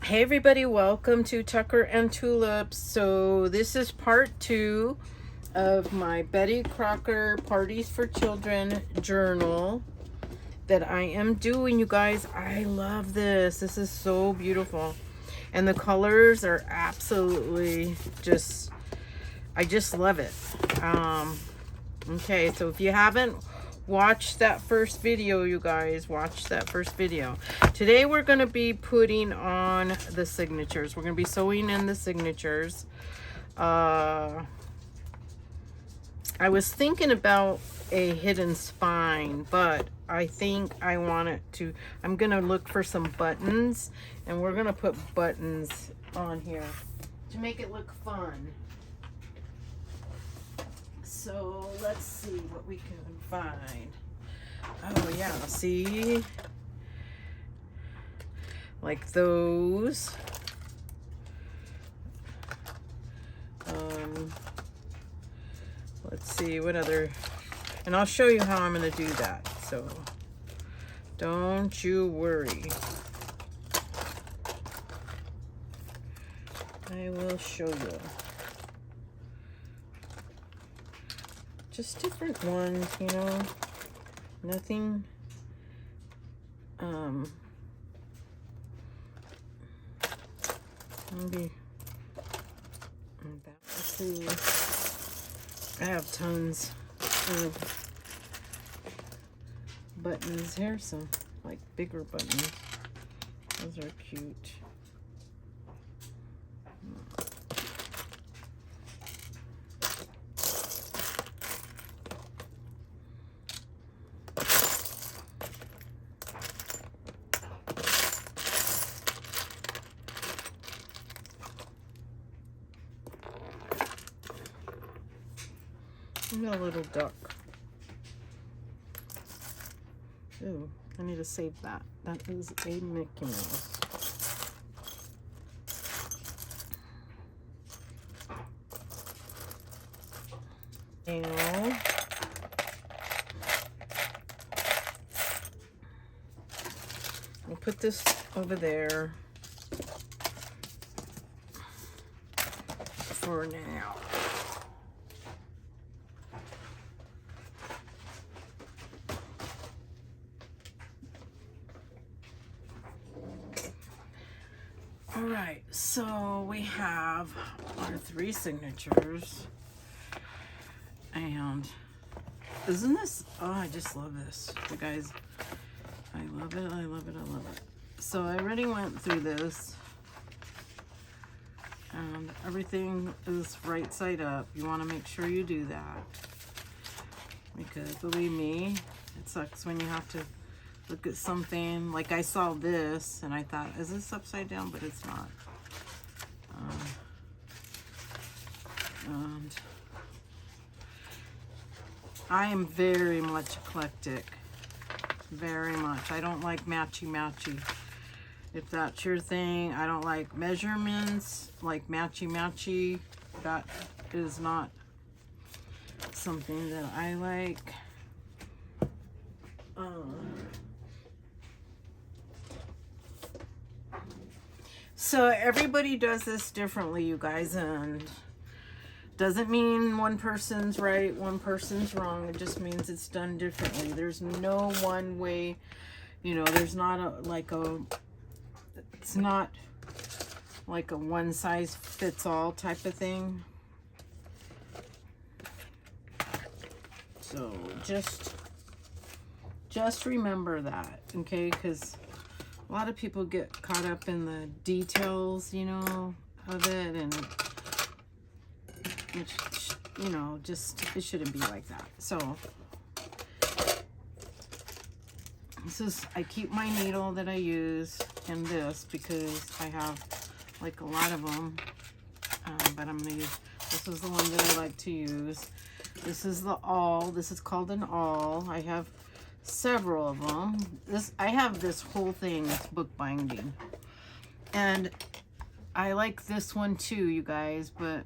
Hey everybody, welcome to Tucker and Tulips. So this is part 2 of my Betty Crocker Parties for Children journal that I am doing, you guys. I love this. This is so beautiful. And the colors are absolutely I just love it. Okay, so if you haven't watched that first video, you guys, watch that first video. Today we're going to be putting on the signatures. We're going to be sewing in the signatures. I was thinking about a hidden spine, but I think I want it to, I'm going to look for some buttons, and we're going to put buttons on here to make it look fun. So let's see what we can find. Oh yeah, see? Like those. Let's see what other, and I'll show you how I'm gonna do that. So don't you worry. I will show you. Just different ones, you know, nothing, maybe, let's see, I have tons of buttons here, some like bigger buttons, those are cute. Maybe a little duck. Ooh, I need to save that. That is a Mickey Mouse. Now, we'll put this over there for now. All right, so we have our 3 signatures, and isn't this, oh, I just love this, you guys. I love it, I love it, I love it. So I already went through this, and everything is right side up. You want to make sure you do that, because believe me, it sucks when you have to look at something. Like I saw this and I thought, is this upside down? But it's not. And I am very much eclectic. Very much. I don't like matchy-matchy. If that's your thing, I don't like measurements, like matchy-matchy. That is not something that I like. So everybody does this differently, you guys, and doesn't mean one person's right, one person's wrong. It just means it's done differently. There's no one way, you know, there's not it's not like a one size fits all type of thing. So just remember that, okay? Because a lot of people get caught up in the details, you know, of it, and it, you know, just, it shouldn't be like that. So this is, I keep my needle that I use in this because I have like a lot of them, but I'm gonna use, this is the one that I like to use. This is the awl. This is called an awl. I have several of them. I have this whole thing, it's bookbinding, and I like this one too, you guys, but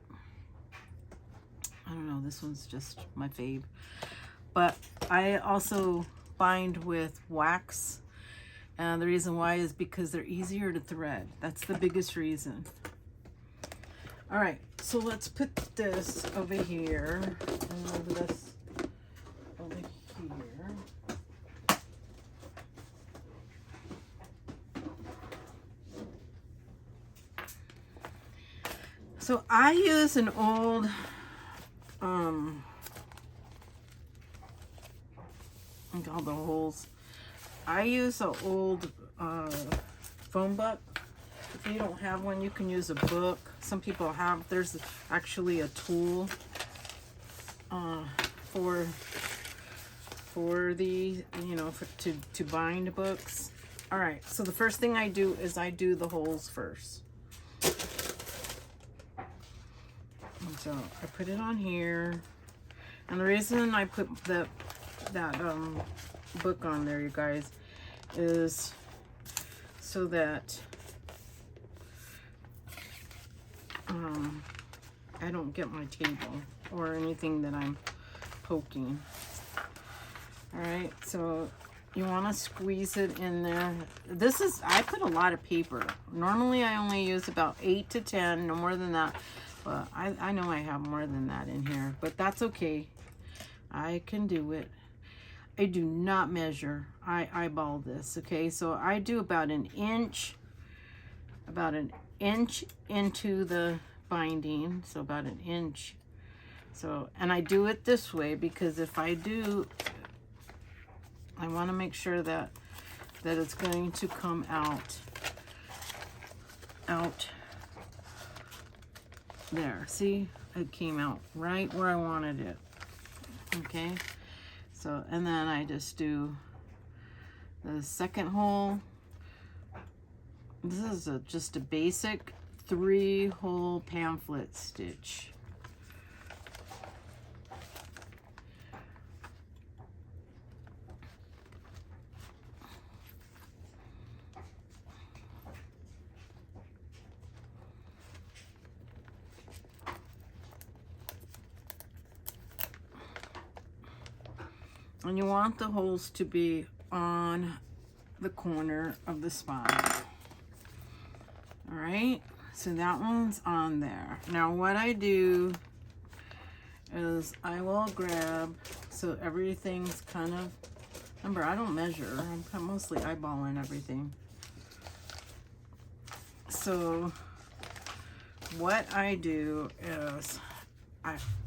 I don't know, this one's just my fave. But I also bind with wax And the reason why is because they're easier to thread. That's the biggest reason. All right, so let's put this over here and this over here. So I use an old look at all the holes. I use an old phone book. If you don't have one, you can use a book. Some people have. There's actually a tool for the, you know, to bind books. All right. So the first thing I do is I do the holes first. And so I put it on here, and the reason I put that book on there, you guys, is so that I don't get my table or anything that I'm poking. All right, so you want to squeeze it in there. This is, I put a lot of paper. Normally I only use about 8 to 10, no more than that. But I know I have more than that in here, but that's okay. I can do it. I do not measure. I eyeball this, okay? So I do about an inch into the binding, so about an inch. So, and I do it this way because if I do, I want to make sure that it's going to come out there. See, it came out right where I wanted it. Okay, so, and then I just do the second hole. This is just a basic 3-hole pamphlet stitch. And you want the holes to be on the corner of the spine. All right, so that one's on there. Now what I do is I will grab, so everything's kind of, remember I don't measure, I'm mostly eyeballing everything. So what I do is,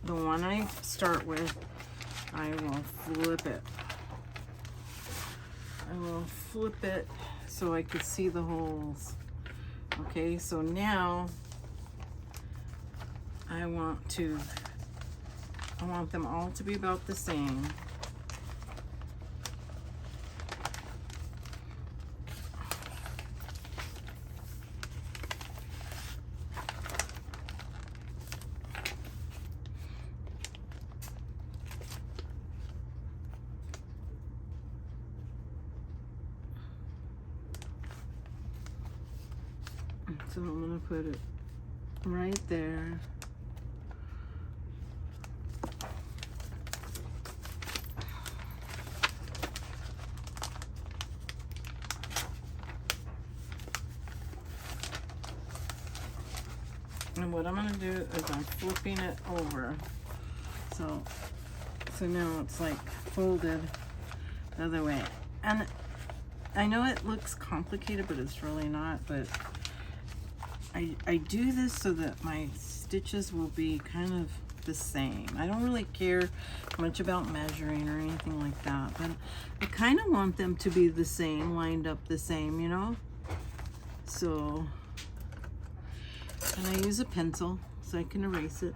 the one I start with, I will flip it. I will flip it so I could see the holes. Okay, so now I want them all to be about the same. So I'm going to put it right there. And what I'm going to do is I'm flipping it over. So now it's like folded the other way. And I know it looks complicated, but it's really not. But I do this so that my stitches will be kind of the same. I don't really care much about measuring or anything like that, but I kind of want them to be the same, lined up the same, you know? So, and I use a pencil so I can erase it.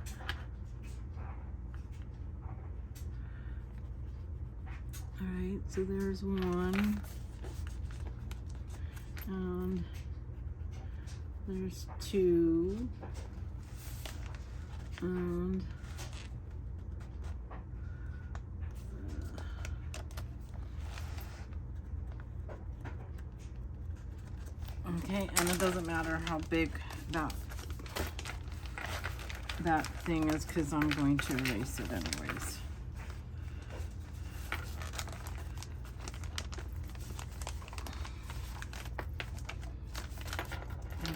All right, so there's one. There's 2, and okay, and it doesn't matter how big that thing is because I'm going to erase it anyways.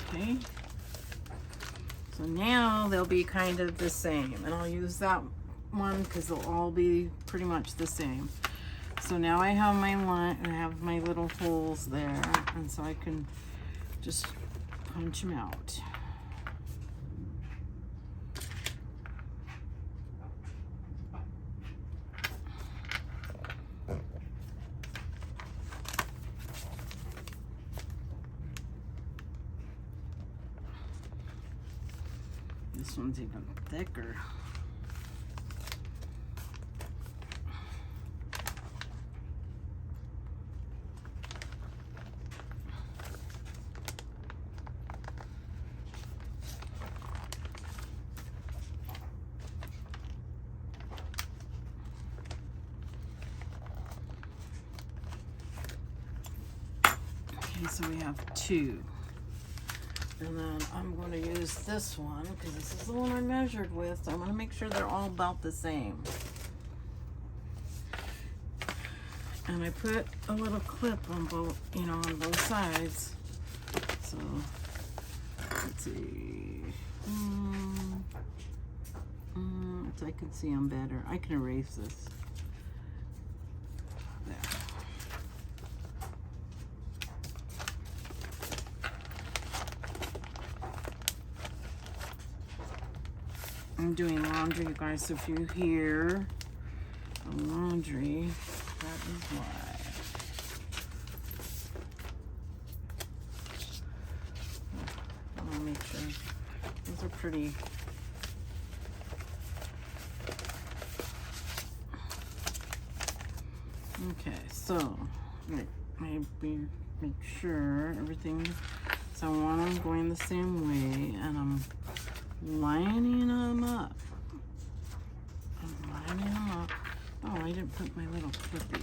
Okay. So now they'll be kind of the same, and I'll use that one because they'll all be pretty much the same. So now I have my line, I have my little holes there, and so I can just punch them out. This one's even thicker. Okay, so we have two. And then I'm going to use this one because this is the one I measured with. So I'm going to make sure they're all about the same. And I put a little clip on both, on both sides. So let's see. I can see them better. I can erase this. There. I'm doing laundry, you guys, so if you hear the laundry, that is why. I want to make sure these are pretty. Okay, so maybe make sure everything. So I want them going the same way, and I'm lining them up. I'm lining them up. Oh, I didn't put my little clippy.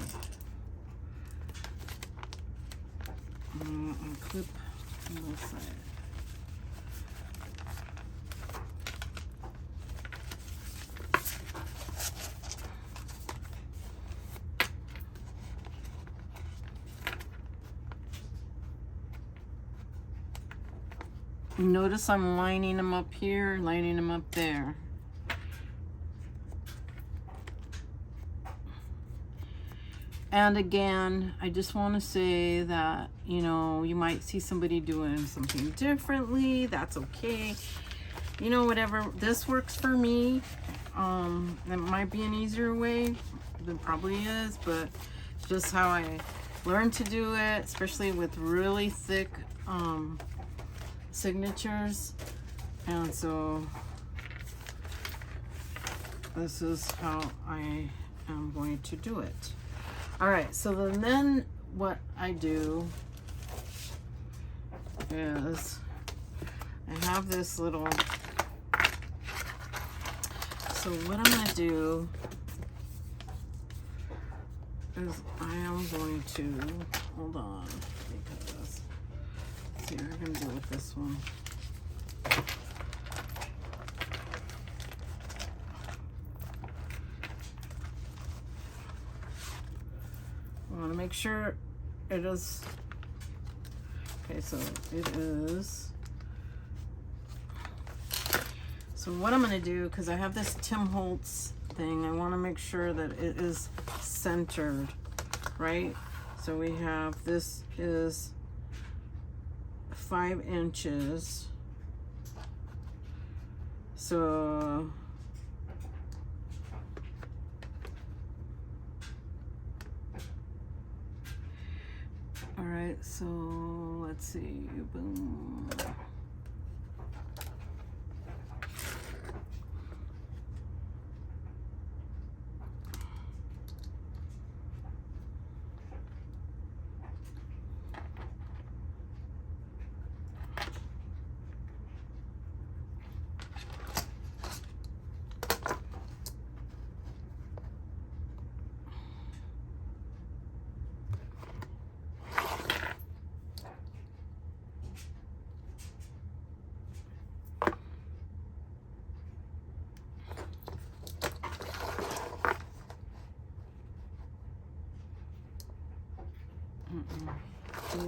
And clip on this side. Notice I'm lining them up here, lining them up there. And again, I just want to say that, you might see somebody doing something differently. That's okay. Whatever. This works for me. That might be an easier way. It probably is, but just how I learned to do it, especially with really thick signatures. And so this is how I am going to do it. All right, so then what I do is I have this little, so what I'm going to do is I am going to, hold on, because, let's see what I can do with this one. I want to make sure it is, okay, so it is, so what I'm going to do, because I have this Tim Holtz thing, I want to make sure that it is centered, right? So we have, this is 5 inches, so all right, so let's see, boom.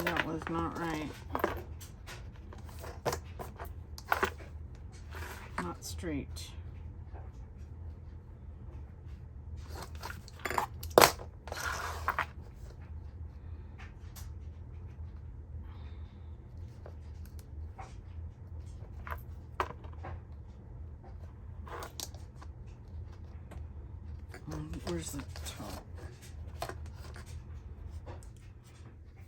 That was not right. straight. Where's the top?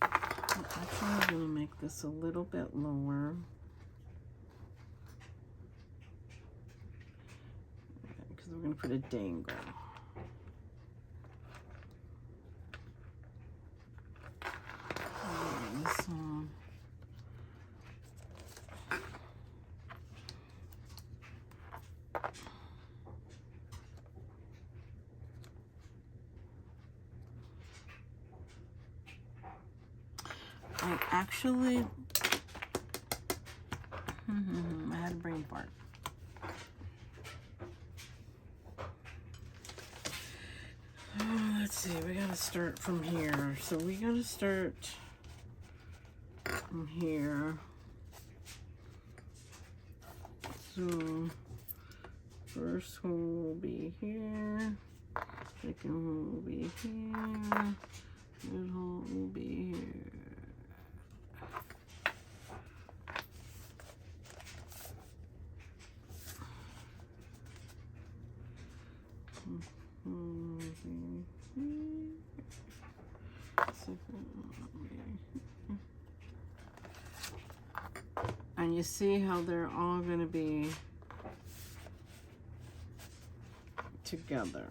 Actually, I'm going to make this a little bit lower. Because we're going to put a dangle. So I actually, I had a brain fart. Let's see, we gotta start from here. So we gotta start from here. So first hole will be here, second hole will be here, third hole will be here. And you see how they're all going to be together.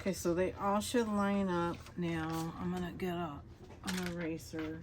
Okay, so they all should line up now. I'm gonna get an eraser.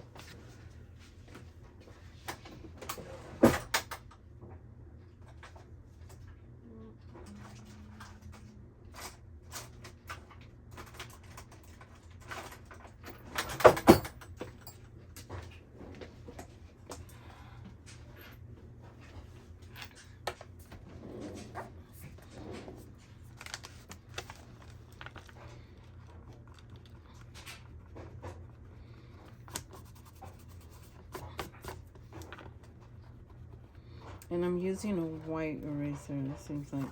And I'm using a white eraser. It seems like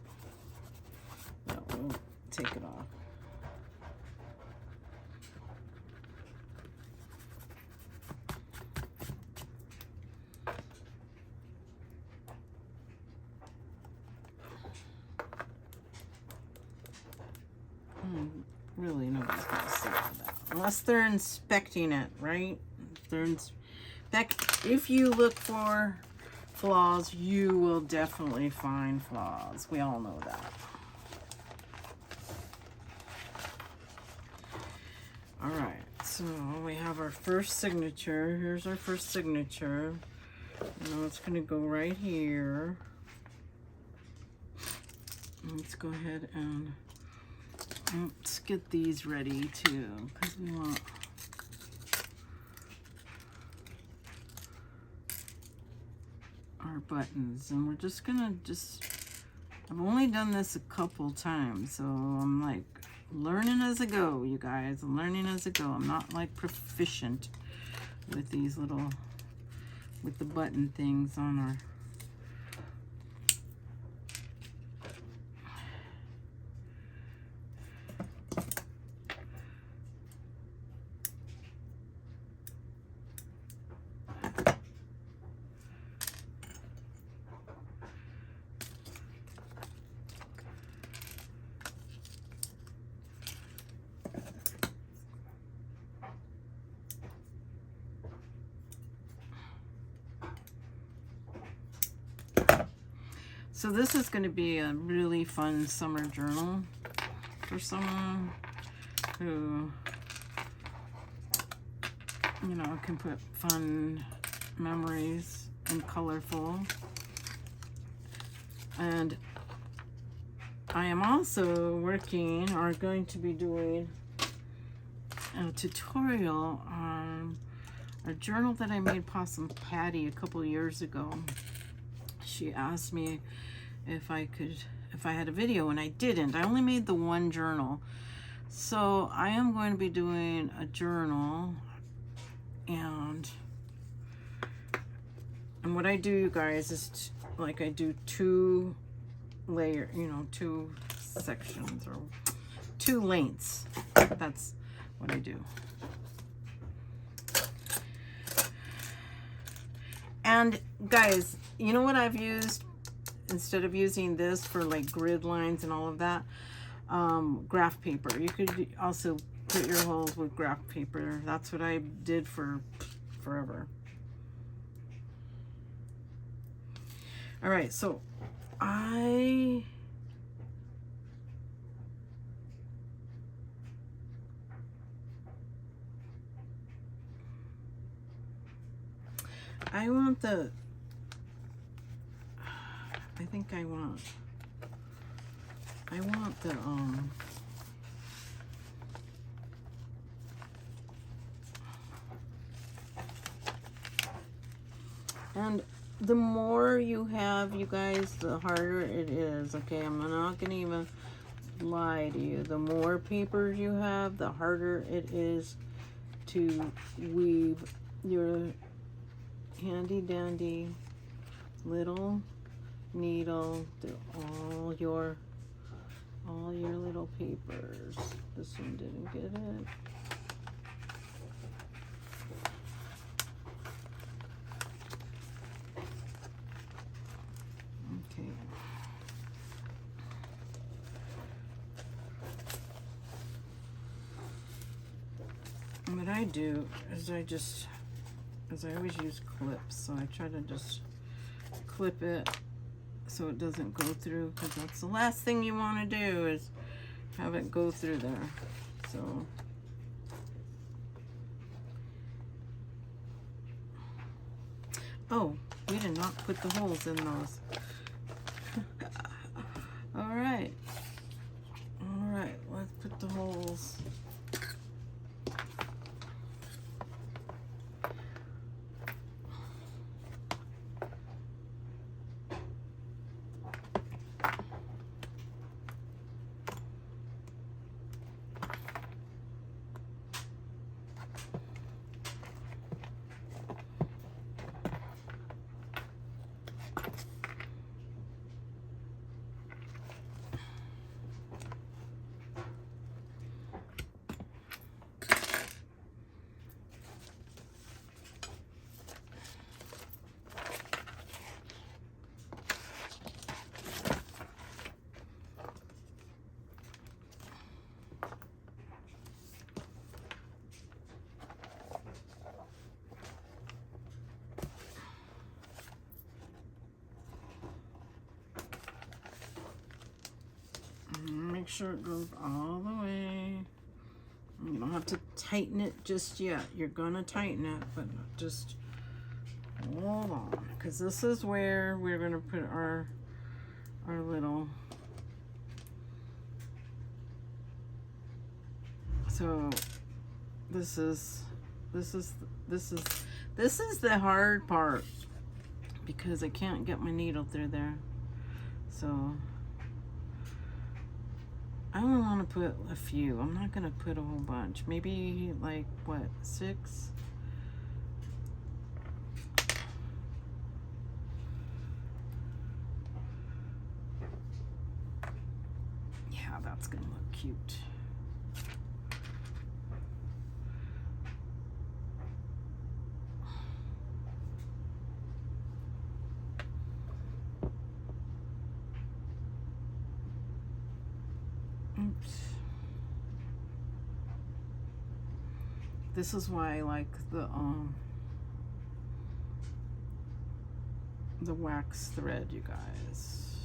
that will take it off. Really, nobody's gonna see all that unless they're inspecting it, right? If you look for flaws, you will definitely find flaws. We all know that. All right, so we have our first signature. Here's our first signature. Now it's going to go right here. Let's go ahead and let's get these ready too, because we want our buttons. And we're just gonna I've only done this a couple times, so I'm like learning as I go, you guys. I'm learning as I go. I'm not like proficient with these with the button things on our So this is going to be a really fun summer journal for someone who, you know, can put fun memories and colorful. And I am also working or going to be doing a tutorial on a journal that I made Possum Patty a couple years ago. she asked me if I had a video, and I didn't. I only made the one journal. So I am going to be doing a journal, and what I do, you guys, is like I do 2 layer, you know, 2 sections or 2 lengths. That's what I do. And guys, you know what I've used instead of using this for like grid lines and all of that? Graph paper. You could also put your holes with graph paper. That's what I did for forever. All right, so I want the, I think I want the, and the more you have, you guys, the harder it is. Okay, I'm not gonna even lie to you. The more paper you have, the harder it is to weave your handy dandy little needle through all your little papers. This one didn't get it. Okay. And what I do is I always use clips, so I try to just clip it so it doesn't go through, because that's the last thing you want to do is have it go through there. So oh, we did not put the holes in those. All right, let's put the holes. Make sure it goes all the way. You don't have to tighten it just yet. You're gonna tighten it, but just hold on, because this is where we're gonna put our little. So this is the hard part, because I can't get my needle through there. So I only want to put a few. I'm not gonna put a whole bunch. Maybe like what, 6? Yeah, that's gonna look cute. Oops. This is why I like the wax thread, you guys.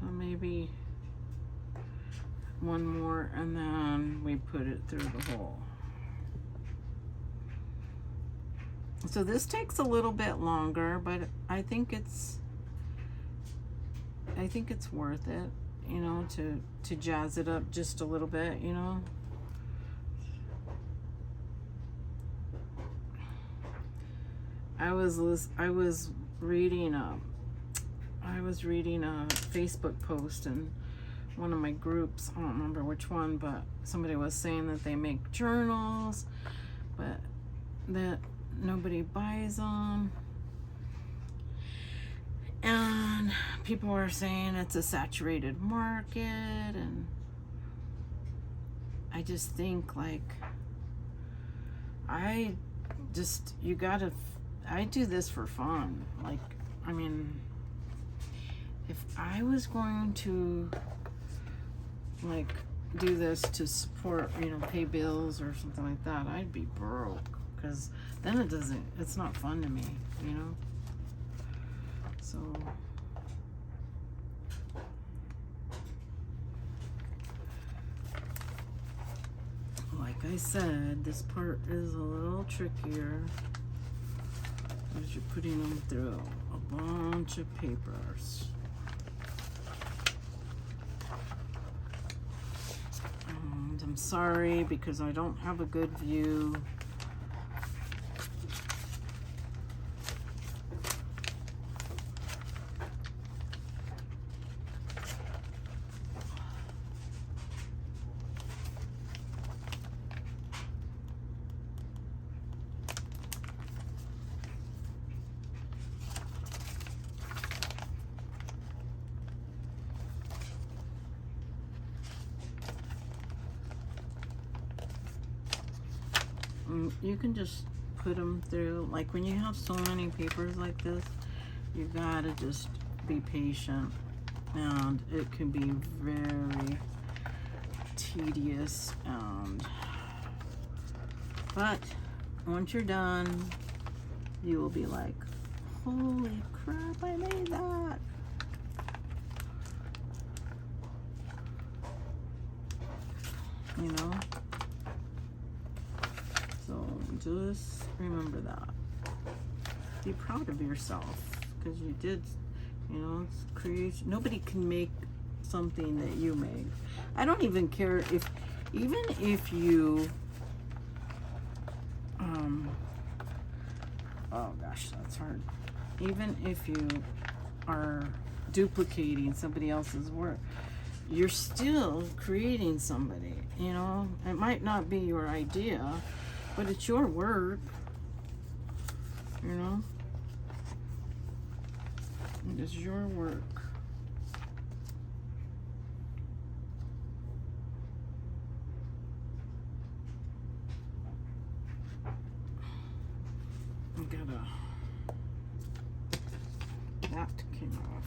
So maybe one more, and then we put it through the hole. So this takes a little bit longer, but I think it's I think it's worth it, you know, to jazz it up just a little bit, you know. I was reading a Facebook post in one of my groups. I don't remember which one, but somebody was saying that they make journals, but that nobody buys them. And people are saying it's a saturated market, and I just think, like, I do this for fun. Like, I mean, if I was going to, like, do this to support, you know, pay bills or something like that, I'd be broke, because then it's not fun to me, you know. So like I said, this part is a little trickier as you're putting them through a bunch of papers. And I'm sorry because I don't have a good view. You can just put them through, like when you have so many papers like this, you gotta just be patient, and it can be very tedious, but once you're done, you will be like, holy crap, I made that. You know? So just remember that. Be proud of yourself, because you did, you know, it's creation. Nobody can make something that you make. I don't even care even if you, oh gosh, that's hard. Even if you are duplicating somebody else's work, you're still creating somebody, you know. It might not be your idea, but it's your work, you know. It is your work. That came off.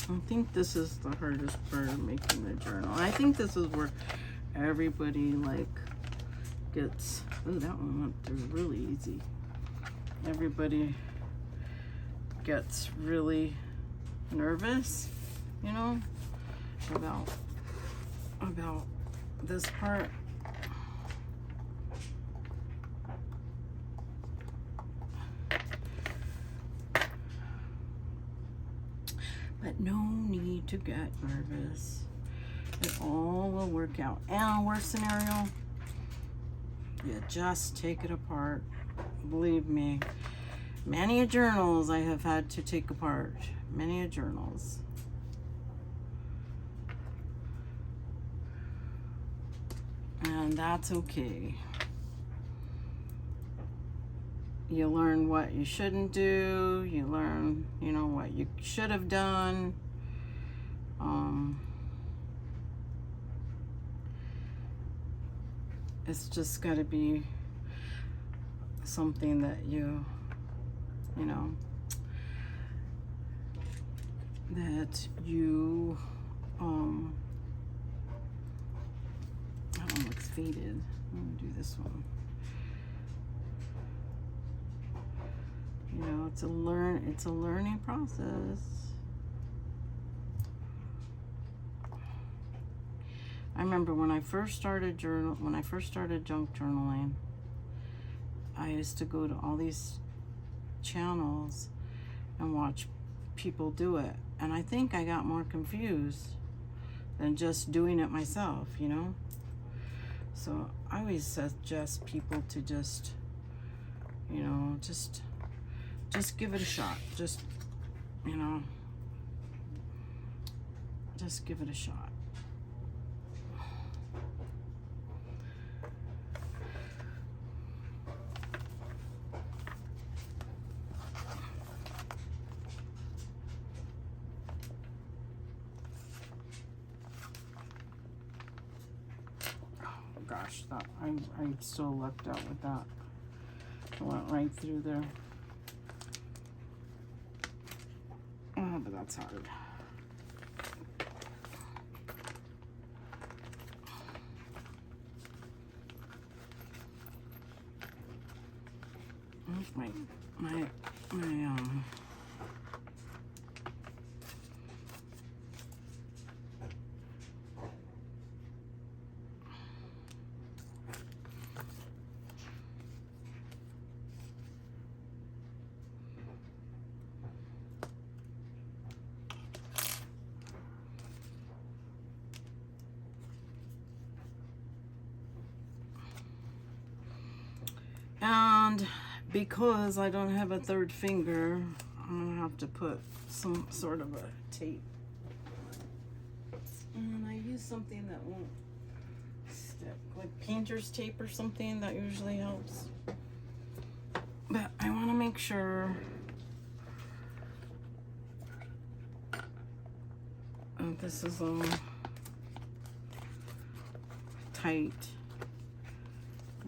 I think this is the hardest part of making the journal. I think this is where everybody like gets, oh, that one went through really easy. Everybody gets really nervous, you know, about this part. But no need to get nervous. It all will work out. And worst scenario, you just take it apart. Believe me, many a journals I have had to take apart. Many a journals. And that's okay. You learn what you shouldn't do. You learn, you know, what you should have done. It's just got to be something that you know, that you, that one looks faded. I'm gonna do this one. You know, it's a learning process. I remember when I first started junk journaling, I used to go to all these channels and watch people do it, and I think I got more confused than just doing it myself, you know. So I always suggest people to just, you know, just give it a shot. Just, you know, just give it a shot. Gosh, that I still lucked out with that. I went right through there. Oh, but that's hard. Where's my and because I don't have a third finger, I'm gonna have to put some sort of a tape. And I use something that won't stick, like painter's tape or something that usually helps. But I want to make sure this is all tight,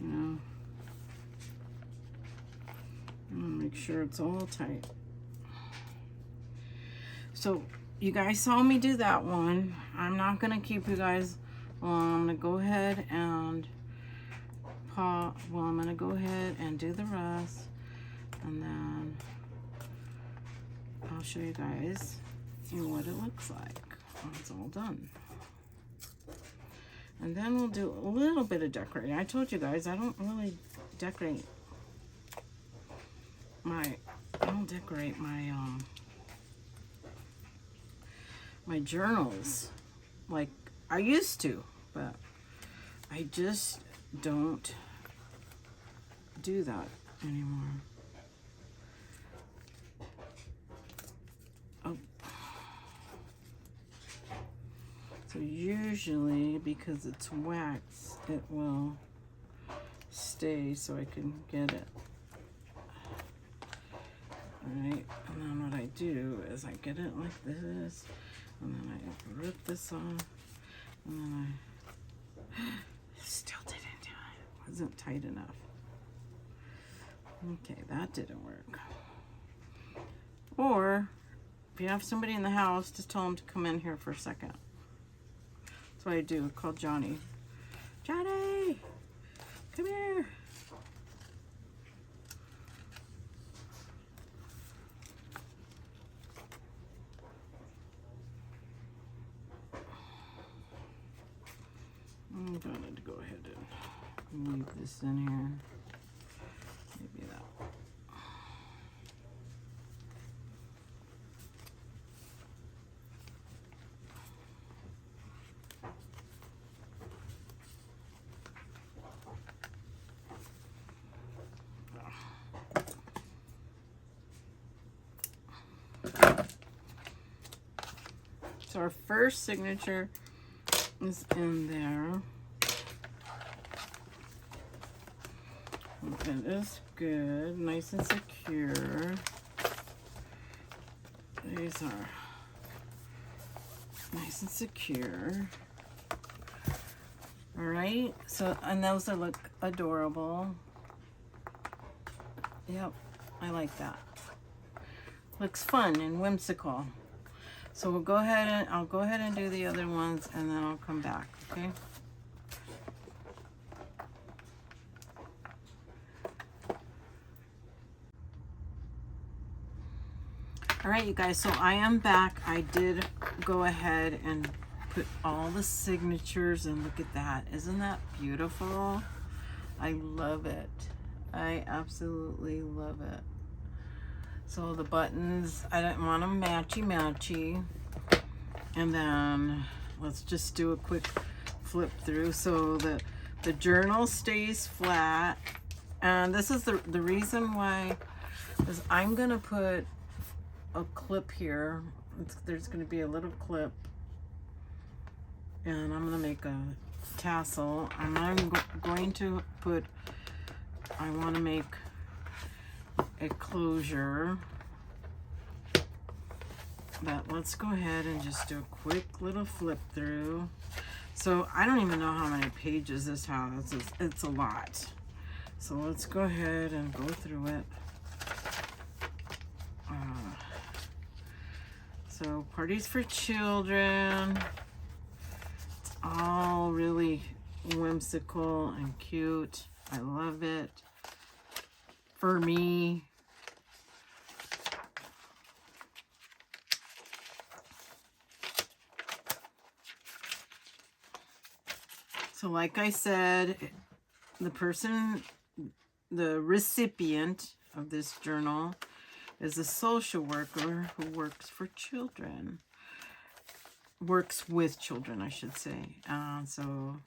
you know. Make sure it's all tight. So you guys saw me do that one. I'm not gonna keep you guys long. I'm gonna go ahead and I'm gonna go ahead and do the rest, and then I'll show you guys what it looks like when it's all done. And then we'll do a little bit of decorating. I told you guys I don't really decorate my journals like I used to, but I just don't do that anymore. Oh. So usually, because it's wax, it will stay so I can get it. Alright, and then what I do is I get it like this, and then I rip this off, and then I still didn't do it. It wasn't tight enough. Okay, that didn't work. Or, if you have somebody in the house, just tell them to come in here for a second. That's what I do. Call Johnny. Johnny! Come here! I'm going to go ahead and leave this in here. Maybe that. So our first signature is in there. It is good, nice and secure. These are nice and secure. All right, so, and those are look adorable. Yep, I like that. Looks fun and whimsical. So we'll go ahead and I'll go ahead and do the other ones, and then I'll come back, okay? All right, you guys, so I am back. I did go ahead and put all the signatures, and look at that. Isn't that beautiful? I love it. I absolutely love it. So the buttons, I don't want them matchy. And then let's just do a quick flip through. So the journal stays flat. And this is the reason why is I'm gonna put a clip here. There's gonna be a little clip, and I'm gonna make a tassel, and I'm going to put, I want to make a closure. But let's go ahead and just do a quick little flip through. So I don't even know how many pages this has. It's a lot. So let's go ahead and go through it. So parties for children. It's all really whimsical and cute. I love it. For me. So like I said, the recipient of this journal is a social worker who works for children. Works with children, I should say. So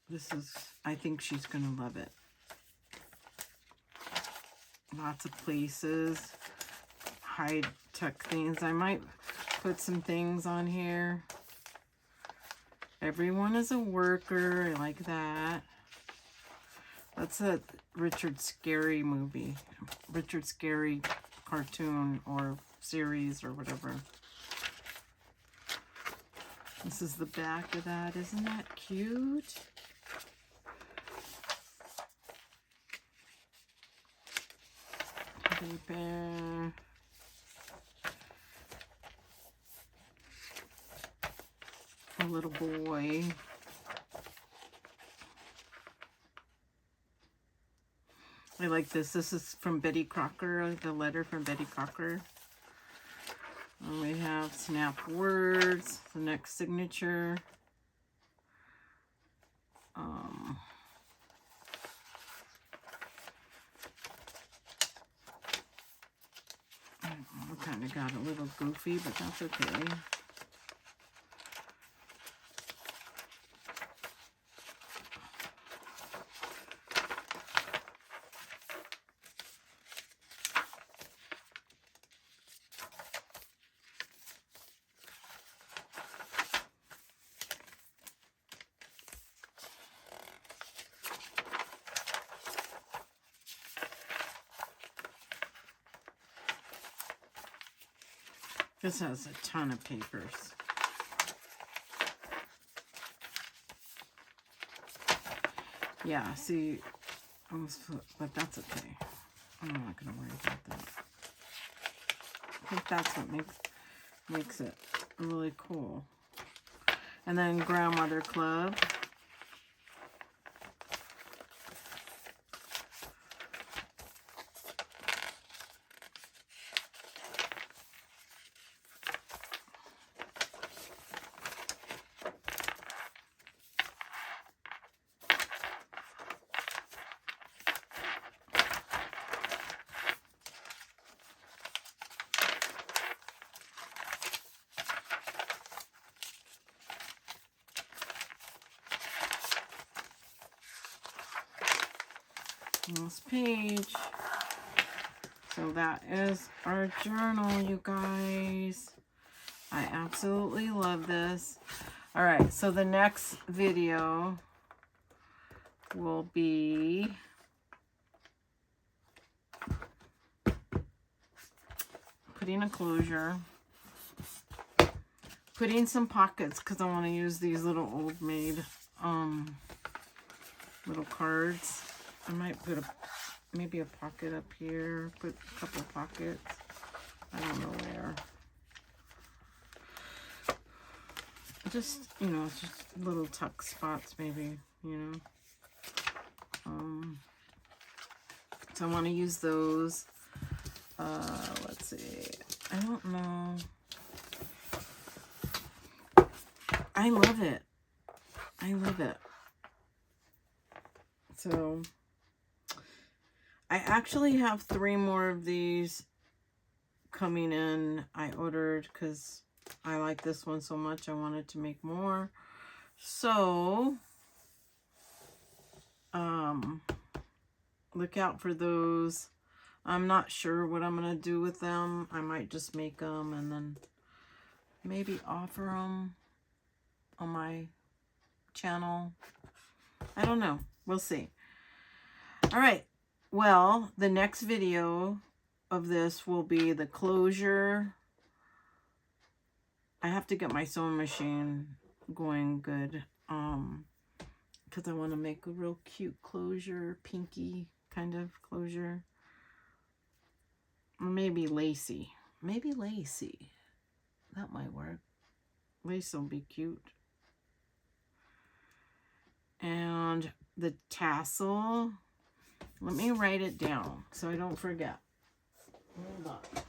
this is, I think she's gonna love it. Lots of places, hide tuck things. I might put some things on here. Everyone is a worker. I like that. That's a Richard Scarry movie. Richard Scarry cartoon or series or whatever. This is the back of that. Isn't that cute? Teddy bear. A little boy. I like this. This is from Betty Crocker, the letter from Betty Crocker. And we have snap words, the next signature. I kind of got a little goofy, but that's okay. This has a ton of papers. Yeah, see, but that's okay. I'm not going to worry about that. I think that's what makes it really cool. And then Grandmother Club. This page. So that is our journal, you guys. I absolutely love this. All right, so the next video will be putting a closure, putting some pockets, because I want to use these little old made little cards. I might put maybe a pocket up here, put a couple of pockets. I don't know where. Just, you know, just little tuck spots maybe, you know. So I want to use those. let's see. I don't know. I love it. I love it. So I actually have 3 more of these coming in. I ordered because I like this one so much. I wanted to make more. So look out for those. I'm not sure what I'm going to do with them. I might just make them and then maybe offer them on my channel. I don't know. We'll see. All right. Well, the next video of this will be the closure. I have to get my sewing machine going good. Because I want to make a real cute closure, pinky kind of closure. Or maybe lacy. Maybe lacy. That might work. Lace will be cute. And the tassel, let me write it down so I don't forget. Hold on.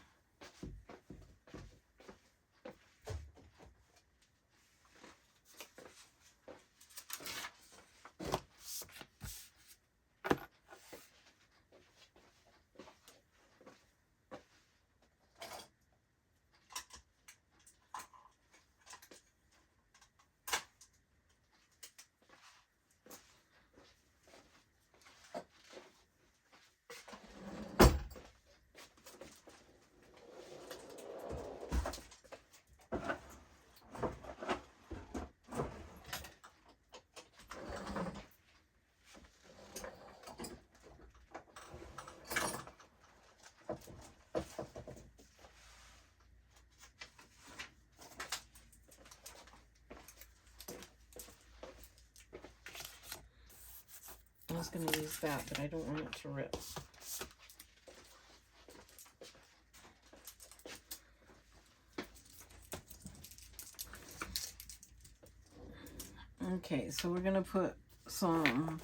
I was going to use that, but I don't want it to rip. Okay, so we're going to put some,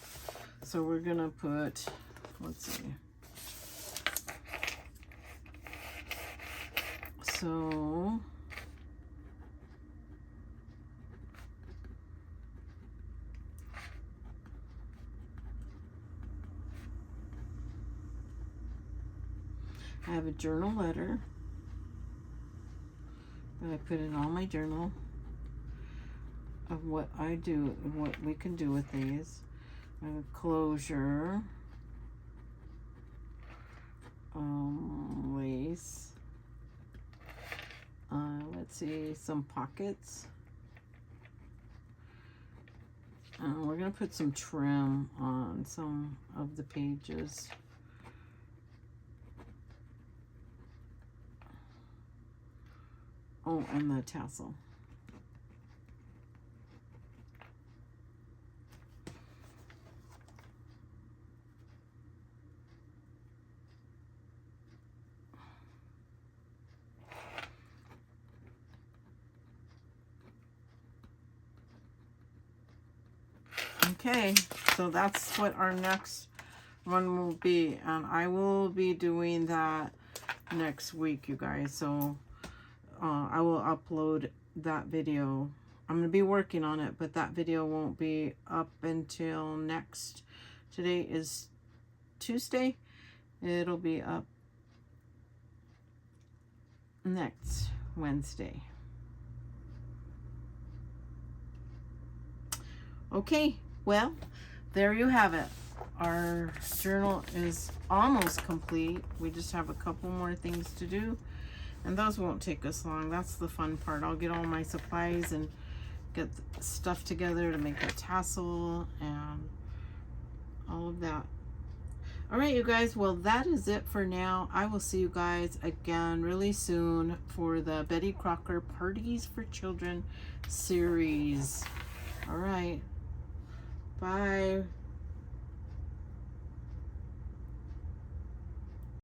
let's see. So, I have a journal letter that I put in all my journal of what I do and what we can do with these. I have a closure, lace, let's see, some pockets. We're going to put some trim on some of the pages. Oh, and the tassel. Okay, so that's what our next one will be, and I will be doing that next week, you guys. So I will upload that video. I'm going to be working on it, but that video won't be up until next. Today is Tuesday. It'll be up next Wednesday. Okay, well, there you have it. Our journal is almost complete. We just have a couple more things to do. And those won't take us long. That's the fun part. I'll get all my supplies and get stuff together to make a tassel and all of that. All right, you guys. Well, that is it for now. I will see you guys again really soon for the Betty Crocker Parties for Children series. All right. Bye.